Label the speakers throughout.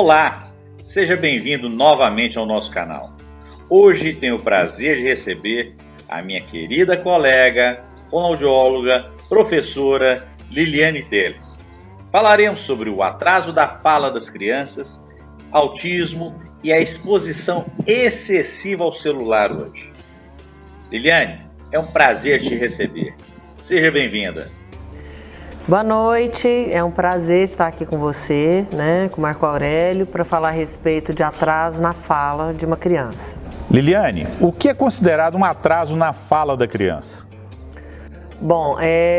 Speaker 1: Olá, seja bem-vindo novamente ao nosso canal. Hoje tenho o prazer de receber a minha querida colega, fonoaudióloga, professora Liliane Teles. Falaremos sobre o atraso da fala das crianças, autismo e a exposição excessiva ao celular hoje. Liliane, é um prazer te receber. Seja bem-vinda.
Speaker 2: Boa noite, é um prazer estar aqui com você, com o Marco Aurélio, para falar a respeito de atraso na fala de uma criança.
Speaker 3: Liliane, o que é considerado um atraso na fala da criança?
Speaker 2: Bom,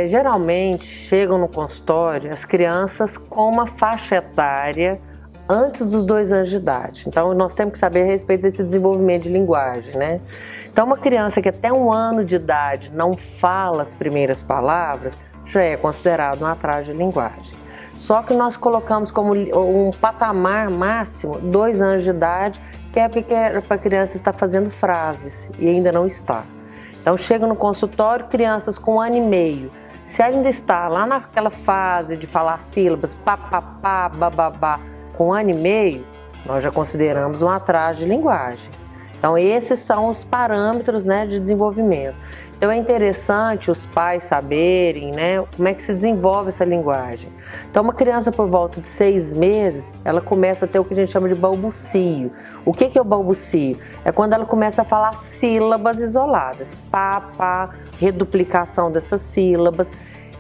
Speaker 2: geralmente chegam no consultório as crianças com uma faixa etária antes dos 2 anos de idade. Então, nós temos que saber a respeito desse desenvolvimento de linguagem, Então, uma criança que até 1 ano de idade não fala as primeiras palavras, já é considerado um atraso de linguagem. Só que nós colocamos como um patamar máximo 2 anos de idade, que é porque a criança está fazendo frases e ainda não está. Então chega no consultório crianças com 1 ano e meio. Se ainda está lá naquela fase de falar sílabas, papapá, bababá, com 1 ano e meio, nós já consideramos um atraso de linguagem. Então esses são os parâmetros de desenvolvimento. Então é interessante os pais saberem como é que se desenvolve essa linguagem. Então uma criança por volta de 6 meses, ela começa a ter o que a gente chama de balbucio. O que é o balbucio? É quando ela começa a falar sílabas isoladas. Pá, pá, reduplicação dessas sílabas.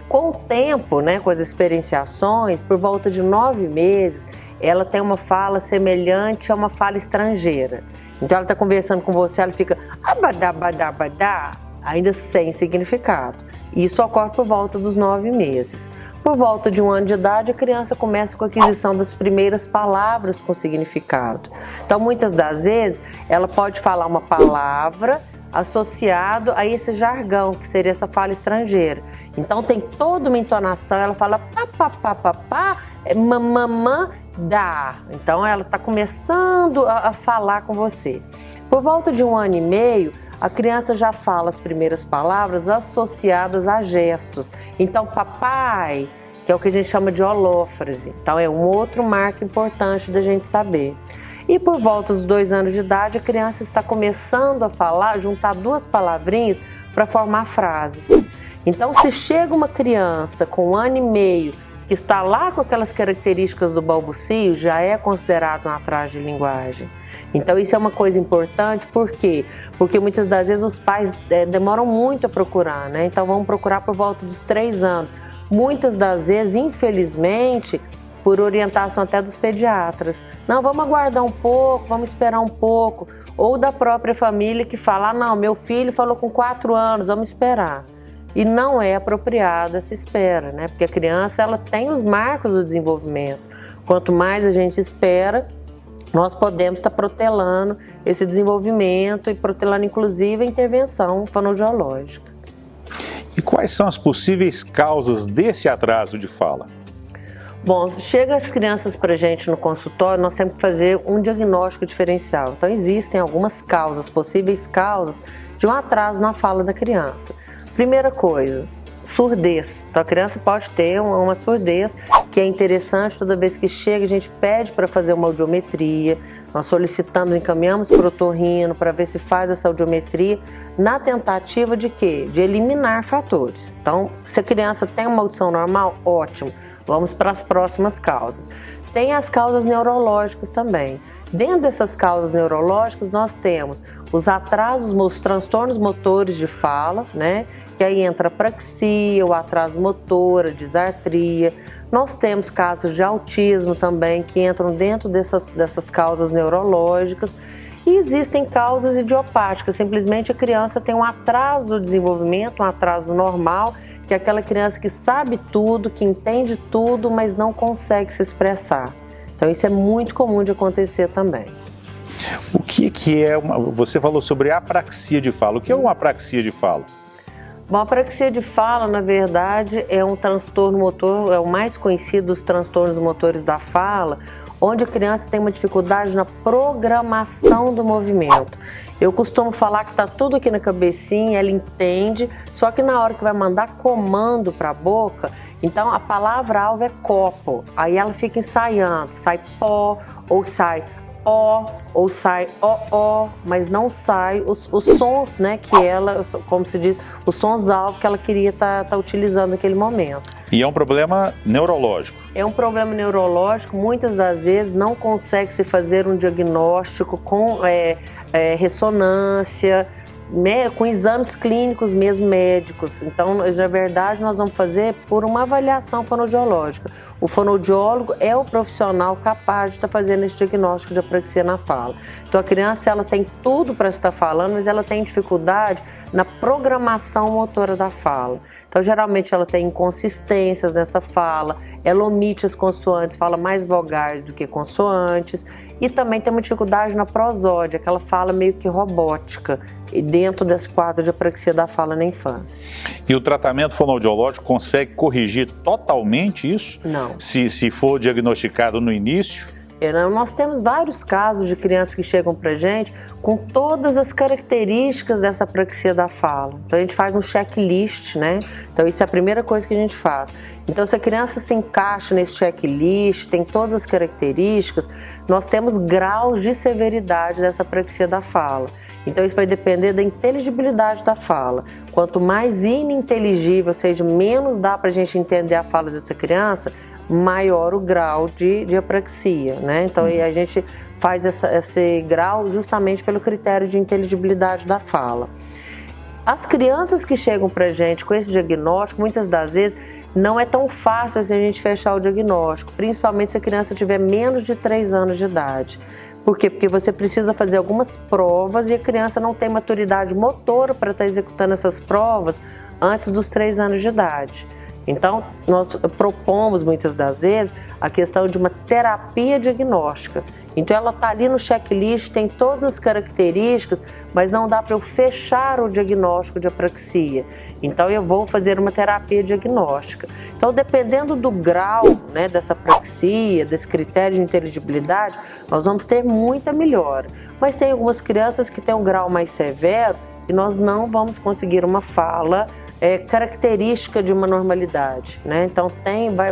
Speaker 2: Com o tempo, com as experienciações, por volta de 9 meses, ela tem uma fala semelhante a uma fala estrangeira. Então ela está conversando com você, ela fica abadá, badá, badá, ainda sem significado. Isso ocorre por volta dos 9 meses. Por volta de 1 ano de idade, a criança começa com a aquisição das primeiras palavras com significado. Então, muitas das vezes, ela pode falar uma palavra associado a esse jargão, que seria essa fala estrangeira. Então, tem toda uma entonação, ela fala pá, pá, pá, pá, pá, mamamã, dá. Então, ela está começando a falar com você. Por volta de 1 ano e meio, a criança já fala as primeiras palavras associadas a gestos. Então, papai, que é o que a gente chama de holófrase. Então, é um outro marco importante da gente saber. E por volta dos 2 anos de idade, a criança está começando a falar, juntar 2 palavrinhas para formar frases. Então, se chega uma criança com 1 ano e meio, que está lá com aquelas características do balbucio, já é considerado um atraso de linguagem. Então isso é uma coisa importante, por quê? Porque muitas das vezes os pais demoram muito a procurar, Então vão procurar por volta dos 3 anos. Muitas das vezes, infelizmente, por orientação até dos pediatras. Não, vamos aguardar um pouco, vamos esperar um pouco. Ou da própria família que fala, não, meu filho falou com 4 anos, vamos esperar. E não é apropriado essa espera, Porque a criança, ela tem os marcos do desenvolvimento. Quanto mais a gente espera, nós podemos estar protelando esse desenvolvimento e protelando, inclusive, a intervenção fonoaudiológica.
Speaker 3: E quais são as possíveis causas desse atraso de fala?
Speaker 2: Bom, chega as crianças para a gente no consultório, nós temos que fazer um diagnóstico diferencial. Então, existem algumas causas, possíveis causas de um atraso na fala da criança. Primeira coisa, surdez. Então a criança pode ter uma surdez, que é interessante. Toda vez que chega, a gente pede para fazer uma audiometria, nós solicitamos, encaminhamos para o otorrino para ver se faz essa audiometria, na tentativa de quê? De eliminar fatores. Então, se a criança tem uma audição normal, ótimo, vamos para as próximas causas. Tem as causas neurológicas também. Dentro dessas causas neurológicas, nós temos os atrasos, os transtornos motores de fala, Que aí entra a praxia, o atraso motor, a disartria. Nós temos casos de autismo também, que entram dentro dessas causas neurológicas. E existem causas idiopáticas, simplesmente a criança tem um atraso do desenvolvimento, um atraso normal, que é aquela criança que sabe tudo, que entende tudo, mas não consegue se expressar. Então isso é muito comum de acontecer também.
Speaker 3: O que é você falou sobre apraxia de fala. O que é uma apraxia de fala?
Speaker 2: Bom, a apraxia de fala, na verdade, é um transtorno motor, é o mais conhecido dos transtornos motores da fala, onde a criança tem uma dificuldade na programação do movimento. Eu costumo falar que está tudo aqui na cabecinha, ela entende, só que na hora que vai mandar comando para a boca, então a palavra-alvo é copo, aí ela fica ensaiando, sai pó ou sai ó, ou sai ó, mas não sai os sons, né, que ela, como se diz, os sons-alvo que ela queria tá utilizando naquele momento.
Speaker 3: E é um problema neurológico?
Speaker 2: É um problema neurológico, muitas das vezes não consegue se fazer um diagnóstico com ressonância, com exames clínicos mesmo médicos. Então, na verdade, nós vamos fazer por uma avaliação fonoaudiológica. O fonoaudiólogo é o profissional capaz de estar fazendo esse diagnóstico de apraxia na fala. Então, a criança ela tem tudo para estar falando, mas ela tem dificuldade na programação motora da fala. Então, geralmente, ela tem inconsistências nessa fala, ela omite as consoantes, fala mais vogais do que consoantes, e também tem uma dificuldade na prosódia, aquela fala meio que robótica, dentro desse quadro de apraxia da fala na infância.
Speaker 3: E o tratamento fonoaudiológico consegue corrigir totalmente isso?
Speaker 2: Não.
Speaker 3: Se for diagnosticado no início?
Speaker 2: Nós temos vários casos de crianças que chegam pra gente com todas as características dessa apraxia da fala. Então a gente faz um checklist, né? Então isso é a primeira coisa que a gente faz. Então se a criança se encaixa nesse checklist, tem todas as características, nós temos graus de severidade dessa apraxia da fala. Então isso vai depender da inteligibilidade da fala. Quanto mais ininteligível, ou seja, menos dá pra gente entender a fala dessa criança, maior o grau de apraxia, né? Então a gente faz esse grau justamente pelo critério de inteligibilidade da fala. As crianças que chegam pra gente com esse diagnóstico, muitas das vezes, não é tão fácil assim a gente fechar o diagnóstico, principalmente se a criança tiver menos de 3 anos de idade. Por quê? Porque você precisa fazer algumas provas e a criança não tem maturidade motora para estar executando essas provas antes dos 3 anos de idade. Então, nós propomos muitas das vezes a questão de uma terapia diagnóstica. Então, ela está ali no checklist, tem todas as características, mas não dá para eu fechar o diagnóstico de apraxia. Então, eu vou fazer uma terapia diagnóstica. Então, dependendo do grau, né, dessa apraxia, desse critério de inteligibilidade, nós vamos ter muita melhora. Mas tem algumas crianças que têm um grau mais severo e nós não vamos conseguir uma fala característica de uma normalidade, né? Então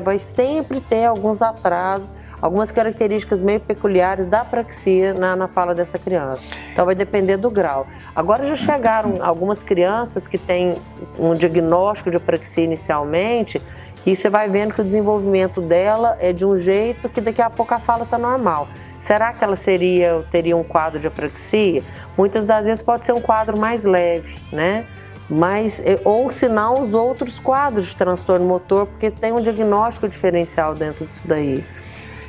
Speaker 2: vai sempre ter alguns atrasos, algumas características meio peculiares da apraxia na fala dessa criança. Então vai depender do grau. Agora já chegaram algumas crianças que têm um diagnóstico de apraxia inicialmente e você vai vendo que o desenvolvimento dela é de um jeito que daqui a pouco a fala está normal. Será que ela teria um quadro de apraxia? Muitas das vezes pode ser um quadro mais leve, né? Mas, ou se não, os outros quadros de transtorno motor, porque tem um diagnóstico diferencial dentro disso daí.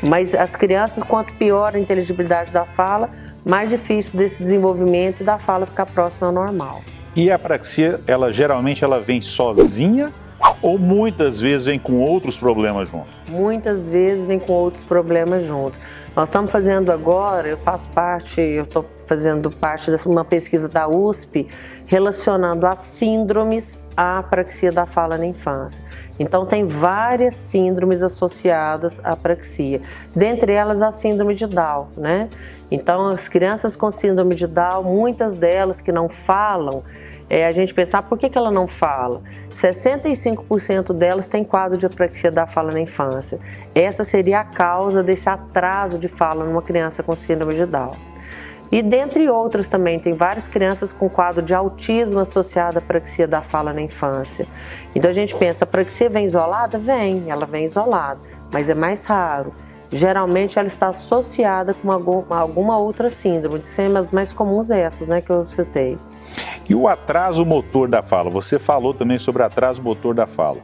Speaker 2: Mas as crianças, quanto pior a inteligibilidade da fala, mais difícil desse desenvolvimento e da fala ficar próxima ao normal.
Speaker 3: E a apraxia, geralmente ela vem sozinha ou muitas vezes vem com outros problemas junto?
Speaker 2: Muitas vezes vem com outros problemas juntos. Nós estamos fazendo agora, eu estou fazendo parte de uma pesquisa da USP relacionando as síndromes à apraxia da fala na infância. Então tem várias síndromes associadas à apraxia, dentre elas a síndrome de Down, né? Então as crianças com síndrome de Down, muitas delas que não falam, a gente pensar por que ela não fala. 65% delas têm quadro de apraxia da fala na infância. Essa seria a causa desse atraso de fala numa criança com síndrome de Down. E dentre outras também, tem várias crianças com quadro de autismo associado à apraxia da fala na infância. Então a gente pensa, a apraxia vem isolada? Ela vem isolada, mas é mais raro. Geralmente ela está associada com alguma outra síndrome, sendo as mais comuns essas, né, que eu citei.
Speaker 3: E o atraso motor da fala? Você falou também sobre atraso motor da fala.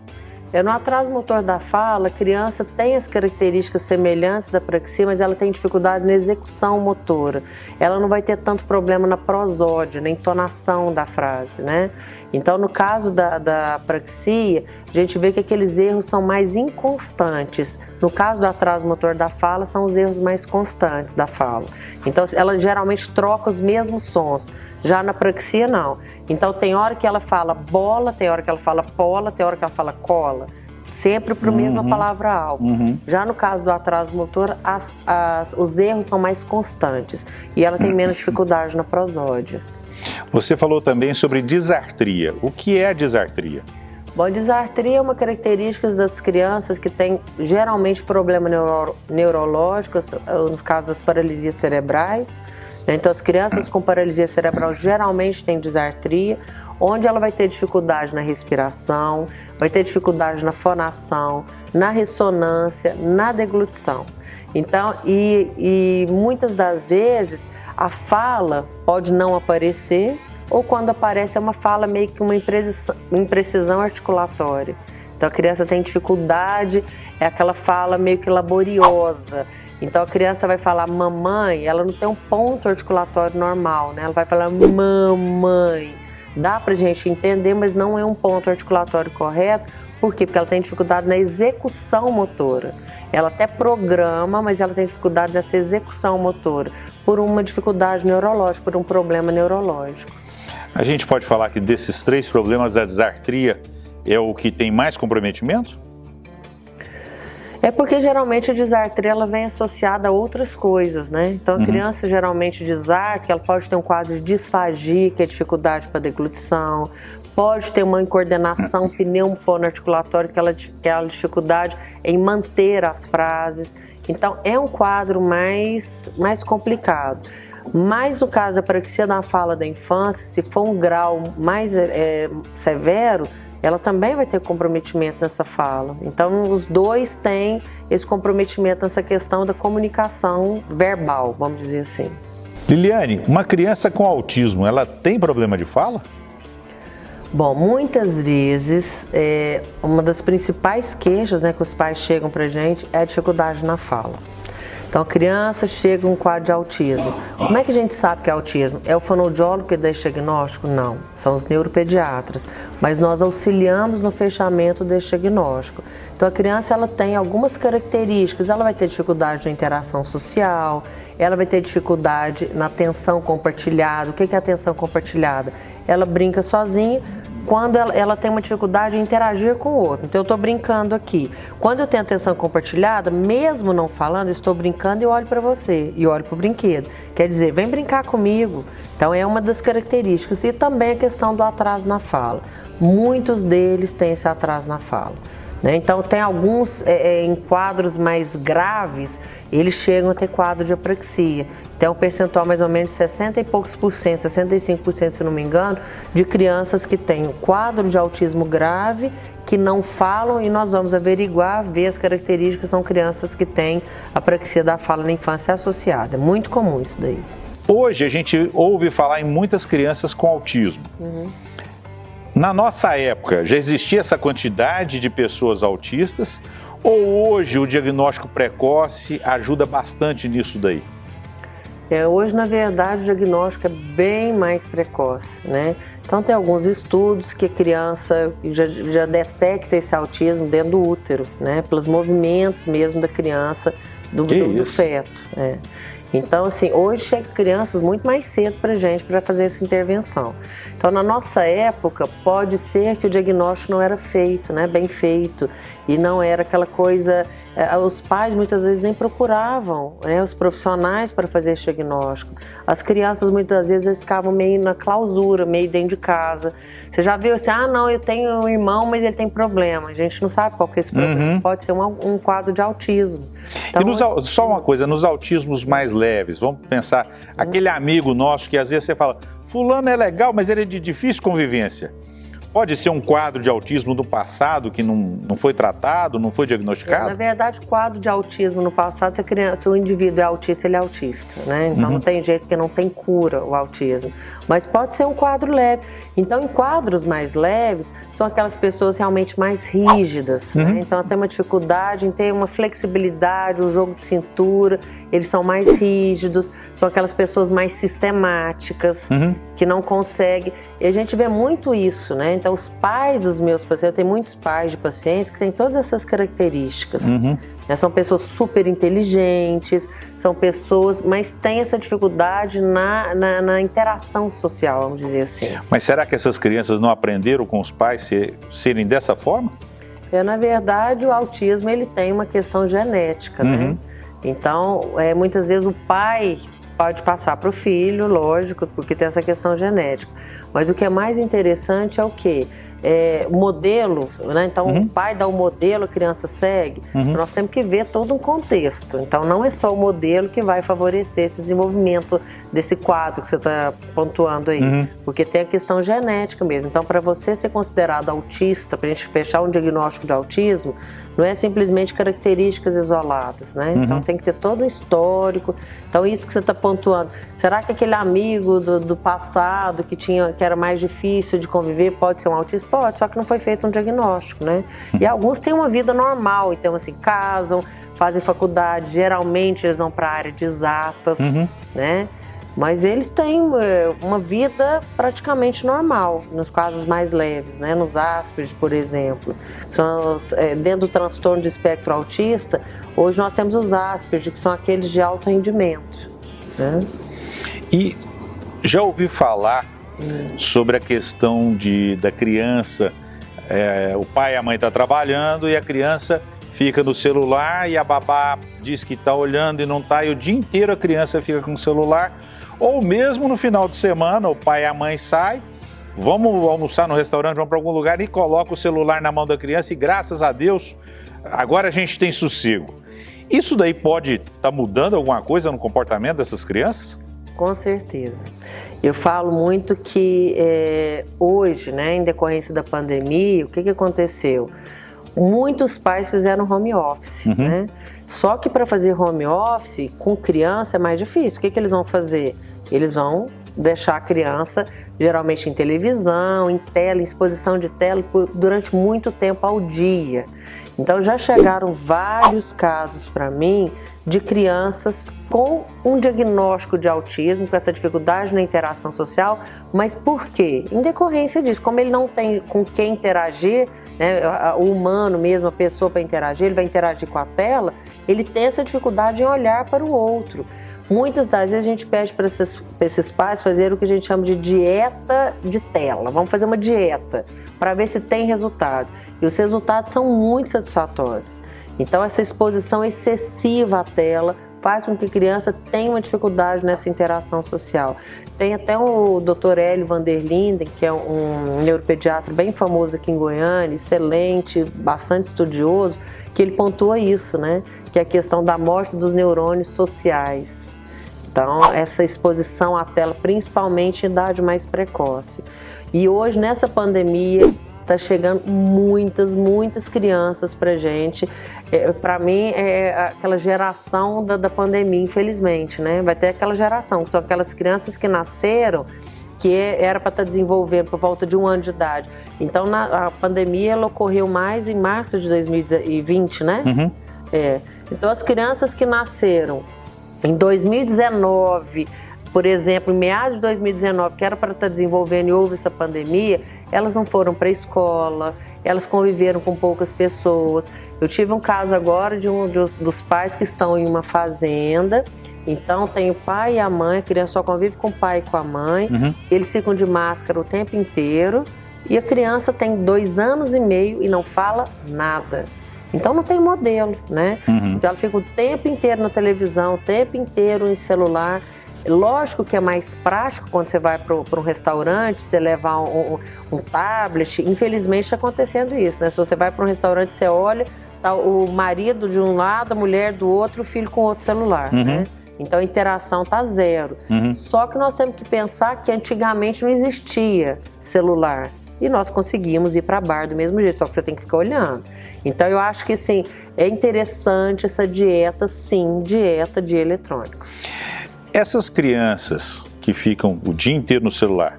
Speaker 2: No atraso motor da fala, a criança tem as características semelhantes da apraxia, mas ela tem dificuldade na execução motora. Ela não vai ter tanto problema na prosódia, na entonação da frase, né? Então, no caso da apraxia, a gente vê que aqueles erros são mais inconstantes. No caso do atraso motor da fala, são os erros mais constantes da fala. Então, ela geralmente troca os mesmos sons. Já na apraxia, não. Então, tem hora que ela fala bola, tem hora que ela fala pola, tem hora que ela fala cola. sempre para a mesma palavra-alvo. Já no caso do atraso motor, os erros são mais constantes e ela tem menos dificuldade na prosódia.
Speaker 3: Você falou também sobre disartria. O que é a disartria?
Speaker 2: Bom, a disartria é uma característica das crianças que têm geralmente problemas neurológicos, nos casos das paralisias cerebrais. Então, as crianças com paralisia cerebral geralmente têm disartria, onde ela vai ter dificuldade na respiração, vai ter dificuldade na fonação, na ressonância, na deglutição. Então, e muitas das vezes a fala pode não aparecer, ou quando aparece é uma fala meio que uma imprecisão articulatória. Então a criança tem dificuldade, é aquela fala meio que laboriosa. Então a criança vai falar mamãe, ela não tem um ponto articulatório normal, né? Ela vai falar mamãe. Dá pra gente entender, mas não é um ponto articulatório correto. Por quê? Porque ela tem dificuldade na execução motora. Ela até programa, mas ela tem dificuldade nessa execução motora, por uma dificuldade neurológica, por um problema neurológico.
Speaker 3: A gente pode falar que desses 3 problemas, a disartria é o que tem mais comprometimento?
Speaker 2: É porque geralmente a disartria ela vem associada a outras coisas, né? Então a criança geralmente disártrica, ela pode ter um quadro de disfagia, que é dificuldade para deglutição, pode ter uma incoordenação pneumofonoarticulatória, que é a dificuldade em manter as frases. Então é um quadro mais complicado. Mas no caso da apraxia da fala da infância, se for um grau mais severo, ela também vai ter comprometimento nessa fala. Então, os dois têm esse comprometimento nessa questão da comunicação verbal, vamos dizer assim.
Speaker 3: Liliane, uma criança com autismo, ela tem problema de fala?
Speaker 2: Bom, muitas vezes, uma das principais queixas, né, que os pais chegam pra gente é a dificuldade na fala. Então, a criança chega com um quadro de autismo. Como é que a gente sabe que é autismo? É o fonoaudiólogo que dá esse diagnóstico? Não, são os neuropediatras. Mas nós auxiliamos no fechamento desse diagnóstico. Então, a criança ela tem algumas características. Ela vai ter dificuldade na interação social, ela vai ter dificuldade na atenção compartilhada. O que é atenção compartilhada? Ela brinca sozinha. Quando ela tem uma dificuldade em interagir com o outro. Então eu estou brincando aqui. Quando eu tenho atenção compartilhada, mesmo não falando, eu estou brincando e olho para você, e olho para o brinquedo. Quer dizer, vem brincar comigo. Então é uma das características. E também a questão do atraso na fala. Muitos deles têm esse atraso na fala. Então tem alguns em quadros mais graves, eles chegam a ter quadro de apraxia. Tem um percentual mais ou menos de 60 e poucos por cento, 65% se não me engano, de crianças que têm quadro de autismo grave, que não falam, e nós vamos averiguar, ver as características, são crianças que têm apraxia da fala na infância associada. É muito comum isso daí.
Speaker 3: Hoje a gente ouve falar em muitas crianças com autismo. Na nossa época, já existia essa quantidade de pessoas autistas, ou hoje o diagnóstico precoce ajuda bastante nisso daí?
Speaker 2: Hoje, na verdade, o diagnóstico é bem mais precoce, né? Então, tem alguns estudos que a criança já detecta esse autismo dentro do útero, né? Pelos movimentos mesmo da criança, do feto. Então, assim, hoje chega crianças muito mais cedo pra gente para fazer essa intervenção. Então, na nossa época, pode ser que o diagnóstico não era feito, né, bem feito, e não era aquela coisa, os pais muitas vezes nem procuravam, né, os profissionais para fazer esse diagnóstico. As crianças muitas vezes eles ficavam meio na clausura, meio dentro de casa. Você já viu assim, não, eu tenho um irmão, mas ele tem problema. A gente não sabe qual que é esse problema. Pode ser um quadro de autismo. Então,
Speaker 3: e só uma coisa, nos autismos mais leves, vamos pensar, aquele amigo nosso que às vezes você fala, fulano é legal, mas ele é de difícil convivência. Pode ser um quadro de autismo do passado que não foi tratado, não foi diagnosticado?
Speaker 2: Na verdade, quadro de autismo no passado, se o indivíduo é autista, ele é autista, né? Então não tem jeito, porque não tem cura o autismo. Mas pode ser um quadro leve. Então, em quadros mais leves, são aquelas pessoas realmente mais rígidas, né? Então, tem uma dificuldade em ter uma flexibilidade, o jogo de cintura, eles são mais rígidos, são aquelas pessoas mais sistemáticas, que não conseguem. E a gente vê muito isso, né? Então, os pais dos meus pacientes, eu tenho muitos pais de pacientes que têm todas essas características. São pessoas super inteligentes, são pessoas, mas têm essa dificuldade na interação social, vamos dizer assim.
Speaker 3: Mas será que essas crianças não aprenderam com os pais serem dessa forma?
Speaker 2: Na verdade, o autismo ele tem uma questão genética, né? Então, muitas vezes o pai pode passar para o filho, lógico, porque tem essa questão genética. Mas o que é mais interessante é o quê? Modelo, né? Então o pai dá o modelo, a criança segue. Nós temos que ver todo um contexto. Então não é só o modelo que vai favorecer esse desenvolvimento desse quadro que você está pontuando aí, porque tem a questão genética mesmo. Então para você ser considerado autista, para a gente fechar um diagnóstico de autismo, não é simplesmente características isoladas, né? Então tem que ter todo um histórico. Então isso que você está pontuando, será que aquele amigo do passado que era mais difícil de conviver pode ser um autista? Pode, só que não foi feito um diagnóstico, né? E alguns têm uma vida normal, então assim, casam, fazem faculdade, geralmente eles vão para a área de exatas, né? Mas eles têm uma vida praticamente normal, nos casos mais leves, né? Nos Asperger, por exemplo. Dentro do transtorno do espectro autista, hoje nós temos os Asperger, que são aqueles de alto rendimento, né?
Speaker 3: E já ouvi falar sobre a questão da criança, o pai e a mãe estão trabalhando e a criança fica no celular e a babá diz que está olhando e não está, e o dia inteiro a criança fica com o celular, ou mesmo no final de semana o pai e a mãe saem, vamos almoçar no restaurante, vamos para algum lugar e coloca o celular na mão da criança e graças a Deus agora a gente tem sossego. Isso daí pode estar mudando alguma coisa no comportamento dessas crianças?
Speaker 2: Com certeza. Eu falo muito que hoje, né, em decorrência da pandemia, o que aconteceu? Muitos pais fizeram home office, né? Só que para fazer home office com criança é mais difícil. O que eles vão fazer? Eles vão deixar a criança, geralmente em televisão, em tela, em exposição de tela, durante muito tempo ao dia. Então já chegaram vários casos para mim de crianças com um diagnóstico de autismo, com essa dificuldade na interação social, mas por quê? Em decorrência disso, como ele não tem com quem interagir, né, o humano mesmo, a pessoa para interagir, ele vai interagir com a tela, ele tem essa dificuldade em olhar para o outro. Muitas das vezes a gente pede para esses pais fazer o que a gente chama de dieta de tela. Vamos fazer uma dieta para ver se tem resultados. E os resultados são muito satisfatórios. Então essa exposição excessiva à tela faz com que a criança tenha uma dificuldade nessa interação social. Tem até o Dr. Hélio van der Linden, que é um neuropediatra bem famoso aqui em Goiânia, excelente, bastante estudioso, que ele pontua isso, né? Que é a questão da morte dos neurônios sociais. Então, essa exposição à tela, principalmente em idade mais precoce. E hoje, nessa pandemia, está chegando muitas crianças pra gente. Para mim, é aquela geração da pandemia, infelizmente, né? Vai ter aquela geração, que são aquelas crianças que nasceram, que era para estar desenvolvendo por volta de 1 ano de idade. Então, a pandemia ela ocorreu mais em março de 2020, né? Então, as crianças que nasceram em 2019, por exemplo, em meados de 2019, que era para estar desenvolvendo e houve essa pandemia, elas não foram para a escola, elas conviveram com poucas pessoas. Eu tive um caso agora de dos pais que estão em uma fazenda, então tem o pai e a mãe, a criança só convive com o pai e com a mãe, eles ficam de máscara o tempo inteiro e a criança tem 2 anos e meio e não fala nada. Então não tem modelo, né? Então ela fica o tempo inteiro na televisão, o tempo inteiro em celular. Lógico que é mais prático quando você vai para um restaurante, você levar um tablet. Infelizmente está acontecendo isso, né? Se você vai para um restaurante, você olha, tá o marido de um lado, a mulher do outro, o filho com outro celular, né? Então a interação está zero. Só que nós temos que pensar que antigamente não existia celular. E nós conseguimos ir para bar do mesmo jeito, só que você tem que ficar olhando. Então eu acho que assim, é interessante essa dieta, sim, dieta de eletrônicos.
Speaker 3: Essas crianças que ficam o dia inteiro no celular,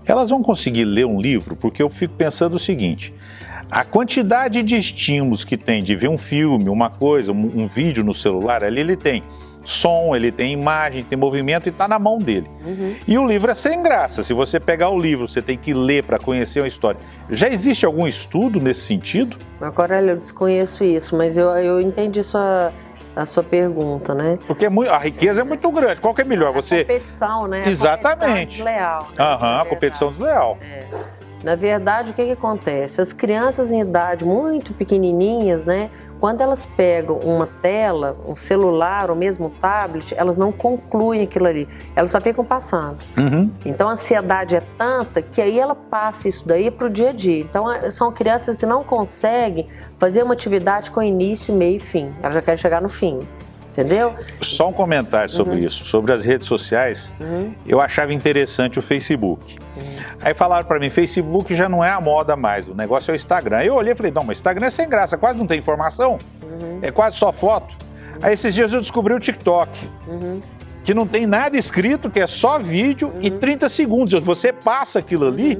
Speaker 3: elas vão conseguir ler um livro? Porque eu fico pensando o seguinte, a quantidade de estímulos que tem de ver um filme, uma coisa, um vídeo no celular, ali ele tem som, ele tem imagem, tem movimento e está na mão dele. E o livro é sem graça. Se você pegar o livro, você tem que ler para conhecer uma história. Já existe algum estudo nesse sentido?
Speaker 2: Agora, eu desconheço isso, mas eu entendi a sua pergunta, né?
Speaker 3: Porque a riqueza é muito grande. Qual que é melhor?
Speaker 2: A competição, né?
Speaker 3: Exatamente.
Speaker 2: A competição desleal. Né?
Speaker 3: A competição desleal.
Speaker 2: Na verdade, o que acontece? As crianças em idade muito pequenininhas, né? Quando elas pegam uma tela, um celular ou mesmo um tablet, elas não concluem aquilo ali. Elas só ficam passando. Então a ansiedade é tanta que aí ela passa isso daí para o dia a dia. Então são crianças que não conseguem fazer uma atividade com início, meio e fim. Elas já querem chegar no fim. Entendeu?
Speaker 3: Só um comentário sobre isso, sobre as redes sociais. Eu achava interessante o Facebook. Aí falaram para mim, Facebook já não é a moda mais, o negócio é o Instagram. Aí eu olhei e falei, não, mas o Instagram é sem graça, quase não tem informação, é quase só foto. Aí esses dias eu descobri o TikTok, que não tem nada escrito, que é só vídeo e 30 segundos. Você passa aquilo ali,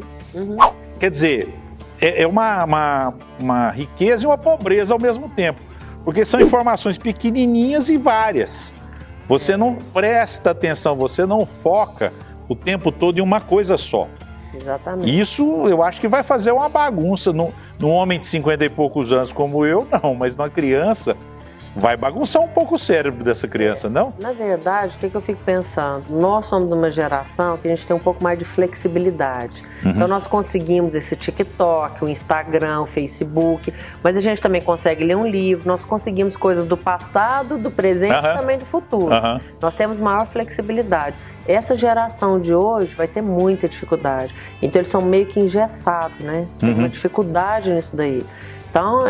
Speaker 3: quer dizer, é uma riqueza e uma pobreza ao mesmo tempo. Porque são informações pequenininhas e várias. Você não presta atenção, você não foca o tempo todo em uma coisa só.
Speaker 2: Exatamente.
Speaker 3: Isso eu acho que vai fazer uma bagunça. Num homem de 50 e poucos anos como eu, não. Mas numa criança, vai bagunçar um pouco o cérebro dessa criança, não?
Speaker 2: Na verdade, o que eu fico pensando? Nós somos de uma geração que a gente tem um pouco mais de flexibilidade. Então nós conseguimos esse TikTok, o Instagram, o Facebook, mas a gente também consegue ler um livro, nós conseguimos coisas do passado, do presente e também do futuro. Nós temos maior flexibilidade. Essa geração de hoje vai ter muita dificuldade. Então eles são meio que engessados, né? Tem uma dificuldade nisso daí. Então,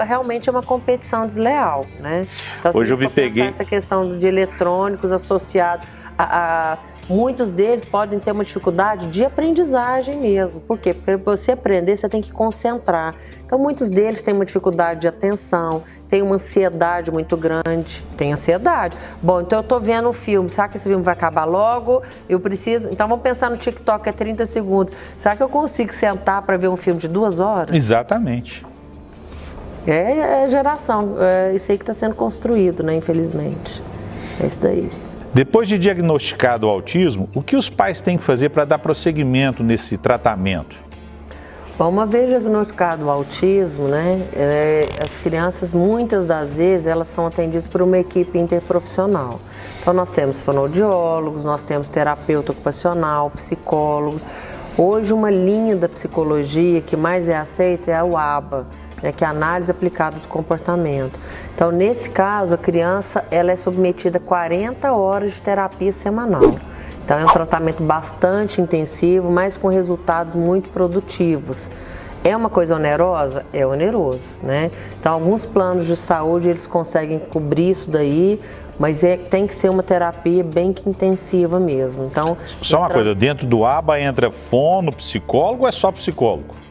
Speaker 2: realmente é uma competição desleal, né? Então,
Speaker 3: hoje eu me peguei
Speaker 2: essa questão de eletrônicos associados a muitos deles podem ter uma dificuldade de aprendizagem mesmo. Por quê? Porque para você aprender, você tem que concentrar. Então, muitos deles têm uma dificuldade de atenção, têm uma ansiedade muito grande. Tem ansiedade. Bom, então eu tô vendo um filme. Será que esse filme vai acabar logo? Eu preciso... Então, vamos pensar no TikTok, é 30 segundos. Será que eu consigo sentar para ver um filme de 2 horas?
Speaker 3: Exatamente.
Speaker 2: É geração. É isso aí que está sendo construído, né? Infelizmente. É isso daí.
Speaker 3: Depois de diagnosticado o autismo, o que os pais têm que fazer para dar prosseguimento nesse tratamento?
Speaker 2: Bom, uma vez diagnosticado o autismo, né, as crianças, muitas das vezes, elas são atendidas por uma equipe interprofissional. Então, nós temos fonoaudiólogos, nós temos terapeuta ocupacional, psicólogos. Hoje, uma linha da psicologia que mais é aceita é o ABA, que é a análise aplicada do comportamento. Então, nesse caso, a criança ela é submetida a 40 horas de terapia semanal. Então, é um tratamento bastante intensivo, mas com resultados muito produtivos. É uma coisa onerosa? É oneroso, né? Então, alguns planos de saúde, eles conseguem cobrir isso daí, mas tem que ser uma terapia bem que intensiva mesmo. Então,
Speaker 3: só uma coisa, dentro do ABA entra fono, psicólogo ou é só psicólogo?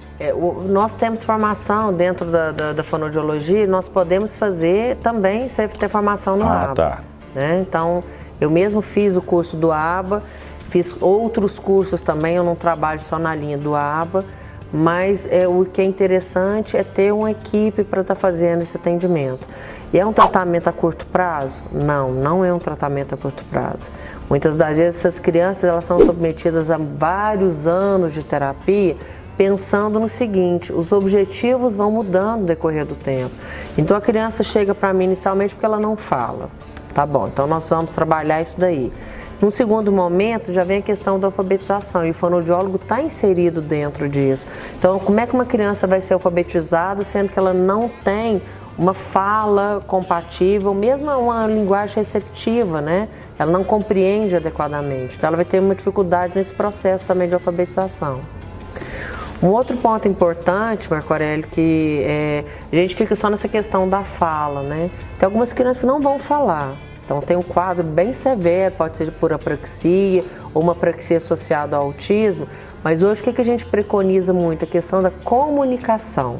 Speaker 2: Nós temos formação dentro da fonoaudiologia, nós podemos fazer também, você ter formação no ABA.
Speaker 3: Tá.
Speaker 2: Né? Então, eu mesmo fiz o curso do ABA, fiz outros cursos também, eu não trabalho só na linha do ABA, mas o que é interessante é ter uma equipe para estar fazendo esse atendimento. E é um tratamento a curto prazo? Não, não é um tratamento a curto prazo. Muitas das vezes essas crianças elas são submetidas a vários anos de terapia, pensando no seguinte, os objetivos vão mudando no decorrer do tempo. Então a criança chega para mim inicialmente porque ela não fala. Tá bom, então nós vamos trabalhar isso daí. Num segundo momento já vem a questão da alfabetização e o fonoaudiólogo está inserido dentro disso. Então como é que uma criança vai ser alfabetizada sendo que ela não tem uma fala compatível, mesmo uma linguagem receptiva, né? Ela não compreende adequadamente. Então ela vai ter uma dificuldade nesse processo também de alfabetização. Um outro ponto importante, Marco Aurélio, que a gente fica só nessa questão da fala, né? Tem algumas crianças que não vão falar. Então tem um quadro bem severo, pode ser por apraxia ou uma apraxia associada ao autismo, mas hoje o que a gente preconiza muito? A questão da comunicação.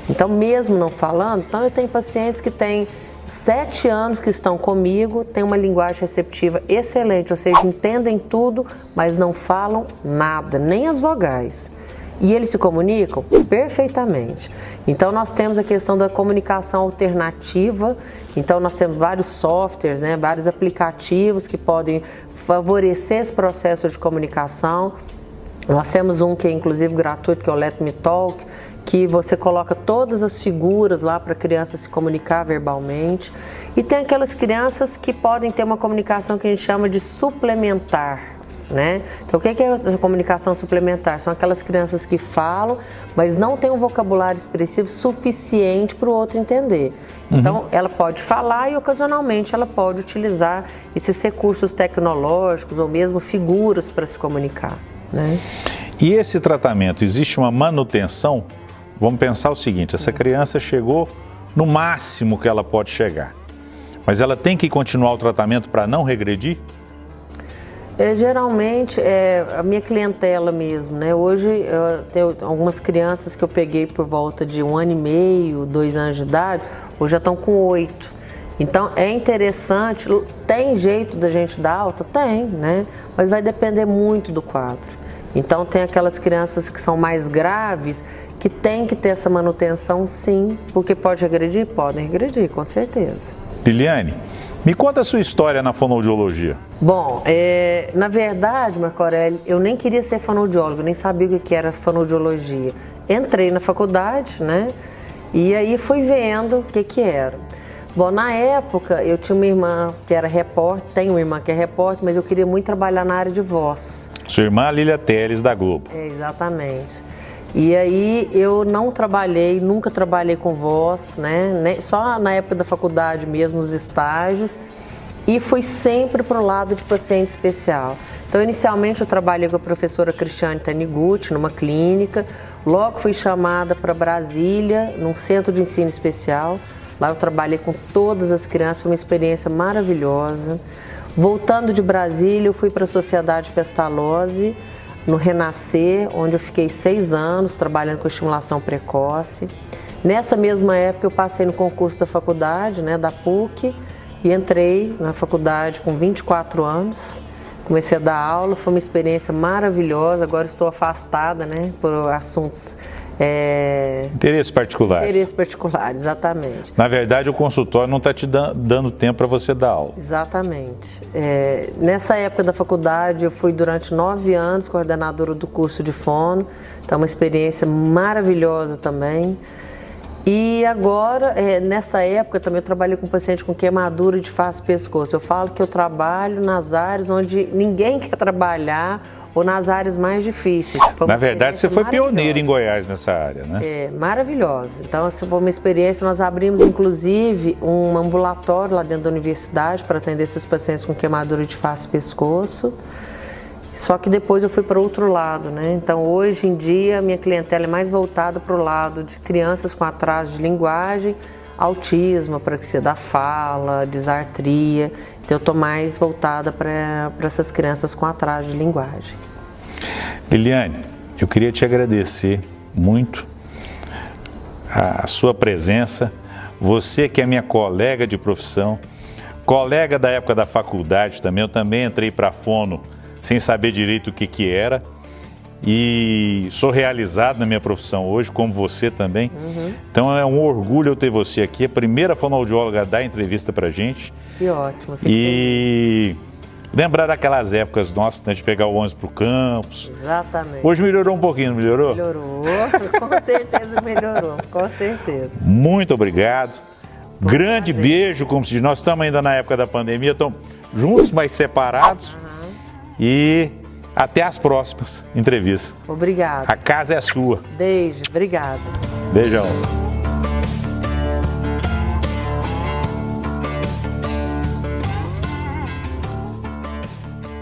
Speaker 2: Então mesmo não falando, então eu tenho pacientes que têm 7 anos que estão comigo, têm uma linguagem receptiva excelente, ou seja, entendem tudo, mas não falam nada, nem as vogais. E eles se comunicam perfeitamente. Então nós temos a questão da comunicação alternativa. Então nós temos vários softwares, né, vários aplicativos que podem favorecer esse processo de comunicação. Nós temos um que é inclusive gratuito, que é o Let Me Talk, que você coloca todas as figuras lá para a criança se comunicar verbalmente. E tem aquelas crianças que podem ter uma comunicação que a gente chama de suplementar. né? Então, o que é essa comunicação suplementar? São aquelas crianças que falam, mas não têm um vocabulário expressivo suficiente para o outro entender. Então, ela pode falar e, ocasionalmente, ela pode utilizar esses recursos tecnológicos ou mesmo figuras para se comunicar, né?
Speaker 3: E esse tratamento, existe uma manutenção? Vamos pensar o seguinte, essa criança chegou no máximo que ela pode chegar, mas ela tem que continuar o tratamento para não regredir?
Speaker 2: Geralmente é a minha clientela mesmo, né? Hoje eu tenho algumas crianças que eu peguei por volta de 1 ano e meio, 2 anos de idade, hoje já estão com 8. Então é interessante, tem jeito da gente dar alta? Tem, né? Mas vai depender muito do quadro. Então tem aquelas crianças que são mais graves, que tem que ter essa manutenção sim, porque pode regredir? Podem regredir, com certeza.
Speaker 3: Liliane, me conta a sua história na fonoaudiologia.
Speaker 2: Bom, na verdade, Marco Aurélio, eu nem queria ser fonoaudiólogo, nem sabia o que era fonoaudiologia. Entrei na faculdade, né? E aí fui vendo o que era. Bom, na época eu tinha uma irmã que era repórter, tenho uma irmã que é repórter, mas eu queria muito trabalhar na área de voz.
Speaker 3: Sua irmã Lília Teles, da Globo.
Speaker 2: Exatamente. E aí eu não trabalhei, nunca trabalhei com voz, né? Só na época da faculdade mesmo, nos estágios, e fui sempre para o lado de paciente especial. Então, inicialmente eu trabalhei com a professora Cristiane Taniguchi, numa clínica, logo fui chamada para Brasília, num centro de ensino especial. Lá eu trabalhei com todas as crianças, uma experiência maravilhosa. Voltando de Brasília, eu fui para a Sociedade Pestalozzi, no Renascer, onde eu fiquei 6 anos trabalhando com estimulação precoce. Nessa mesma época eu passei no concurso da faculdade, né, da PUC, e entrei na faculdade com 24 anos. Comecei a dar aula, foi uma experiência maravilhosa. Agora estou afastada, né, por assuntos...
Speaker 3: Interesses particulares.
Speaker 2: Interesses particulares, exatamente.
Speaker 3: Na verdade, o consultório não está te dando tempo para você dar aula.
Speaker 2: Exatamente. Nessa época da faculdade, eu fui durante 9 anos coordenadora do curso de fono, então uma experiência maravilhosa também. E agora, nessa época também eu trabalhei com paciente com queimadura de face e pescoço. Eu falo que eu trabalho nas áreas onde ninguém quer trabalhar ou nas áreas mais difíceis.
Speaker 3: Na verdade, você foi pioneiro em Goiás nessa área, né?
Speaker 2: Maravilhosa. Então, essa foi uma experiência. Nós abrimos, inclusive, um ambulatório lá dentro da universidade para atender esses pacientes com queimadura de face e pescoço. Só que depois eu fui para outro lado, né? Então, hoje em dia, a minha clientela é mais voltada para o lado de crianças com atraso de linguagem, autismo, apraxia da fala, disartria. Então, eu estou mais voltada para essas crianças com atraso de linguagem.
Speaker 3: Liliane, eu queria te agradecer muito a sua presença. Você que é minha colega de profissão, colega da época da faculdade também. Eu também entrei para a fono sem saber direito o que era. E sou realizado na minha profissão hoje, como você também. Então é um orgulho eu ter você aqui, a primeira fonoaudióloga a dar entrevista pra gente.
Speaker 2: Que ótimo.
Speaker 3: E lembrar aquelas épocas nossas, né, de pegar o ônibus pro campus.
Speaker 2: Exatamente.
Speaker 3: Hoje melhorou um pouquinho, não melhorou?
Speaker 2: Melhorou, com certeza melhorou, com certeza.
Speaker 3: Muito obrigado. Grande beijo, como se diz. Nós estamos ainda na época da pandemia, estamos juntos, mas separados. E até as próximas entrevistas.
Speaker 2: Obrigada.
Speaker 3: A casa é sua.
Speaker 2: Beijo, obrigada.
Speaker 3: Beijão.